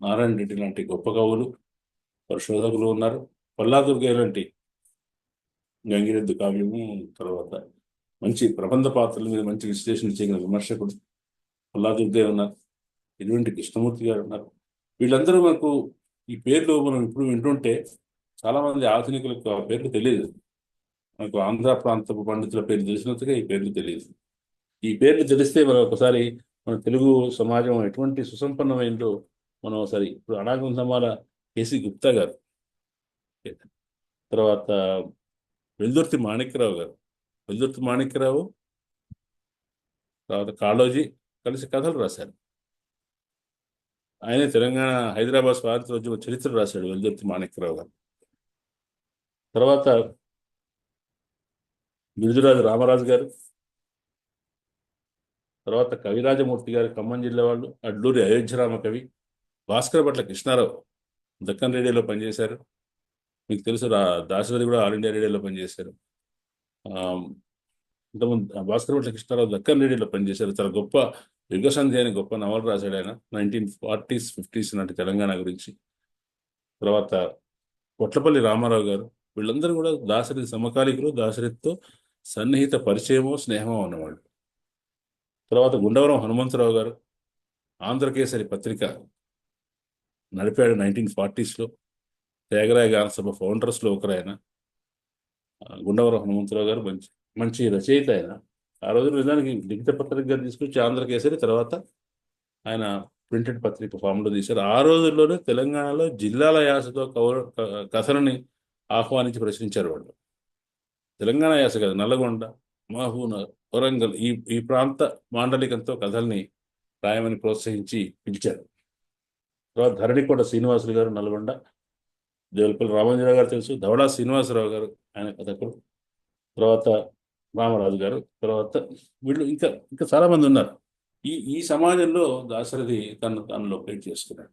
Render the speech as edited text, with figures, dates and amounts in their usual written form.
నారాయణ రెడ్డి లాంటి గొప్ప కవులు, పరిశోధకులు ఉన్నారు. పల్లాదుర్గ లాంటి గంగిరెద్దు కావ్యము, తర్వాత మంచి ప్రబంధ పాత్రల మీద మంచి విశ్లేషణ చేయగల విమర్శకుడు పల్లాదుర్గే ఉన్నారు. ఎటువంటి కృష్ణమూర్తి గారు ఉన్నారు. వీళ్ళందరూ మనకు ఈ పేర్లు మనం ఇప్పుడు వింటుంటే చాలా మంది ఆధునికులకు ఆ పేర్లు తెలియదు. మనకు ఆంధ్ర ప్రాంతపు పండితుల పేర్లు తెలిసినంతగా ఈ పేర్లు తెలియదు. ఈ పేర్లు తెలిస్తే మనం ఒకసారి మన తెలుగు సమాజం ఎటువంటి సుసంపన్నమైందో మనం ఒకసారి ఇప్పుడు అనాగంధమాల కేసి గుప్తా గారు, తర్వాత వెల్దుర్తి మాణిక్యరావు గారు, వెల్దుర్తి మాణిక్యరావు తర్వాత కాళోజీ కలిసి కథలు రాశారు. ఆయనే తెలంగాణ హైదరాబాద్ స్వాతంత్రోద్యమ చరిత్ర రాశాడు వెల్దుర్తి మాణిక్యరావు గారు. తర్వాత గిరిజరాజు రామరాజు గారు, తర్వాత కవిరాజమూర్తి గారు, ఖమ్మం జిల్లా వాళ్ళు, అడ్లూరి అయోధ్యరామ కవి, భాస్కర్ భట్ల కృష్ణారావు దక్కన్ రేడియోలో పనిచేశారు. మీకు తెలుసు దాశరథి కూడా ఆల్ ఇండియా రేడియోలో పనిచేశారు. ఇంతకుముందు భాస్కర్ భట్ల కృష్ణారావు దక్కన్ రేడియోలో పనిచేశారు. చాలా గొప్ప యుగసంధ్య అని గొప్ప నవలు రాశాడు ఆయన 1940s 50s నాటి తెలంగాణ గురించి. తర్వాత కొట్లపల్లి రామారావు గారు, వీళ్ళందరూ కూడా దాశరథి సమకాలీకులు, దాశరథితో సన్నిహిత పరిచయమో స్నేహమో ఉన్నవాళ్ళు. తర్వాత గుండవరం హనుమంతరావు గారు ఆంధ్రకేసరి పత్రిక నడిపాడు 1940sలో. త్యాగరాయ గాన సభ ఫౌండర్స్లో ఒకరైన గుండవరం హనుమంతరావు గారు మంచి మంచి రచయిత ఆయన. ఆ రోజు నిజానికి లిఖిత పత్రికగా తీసుకొచ్చి ఆంధ్రకేసరి, తర్వాత ఆయన ప్రింటెడ్ పత్రిక ఫామ్లో తీశారు. ఆ రోజుల్లోనే తెలంగాణలో జిల్లాల యాసతో కథలని ఆహ్వానించి ప్రశ్నించారు వాళ్ళు. తెలంగాణ యాస కాదు, నల్లగొండ, మహబూబ్నగర్, వరంగల్ ఈ ఈ ప్రాంత మాండలికంతో కథల్ని రాయమని ప్రోత్సహించి పిలిచారు. తర్వాత ధరణికోట శ్రీనివాసులు గారు నల్గొండ, దేవులపల్లి రామాంజరావు గారు తెలుసు, ధవళా శ్రీనివాసరావు గారు ఆయన కథకుడు, తర్వాత రామరాజు గారు, తర్వాత వీళ్ళు ఇంకా ఇంకా చాలా మంది ఉన్నారు. ఈ ఈ సమాజంలో దాశరథి తను లొకేట్ చేసుకున్నాడు.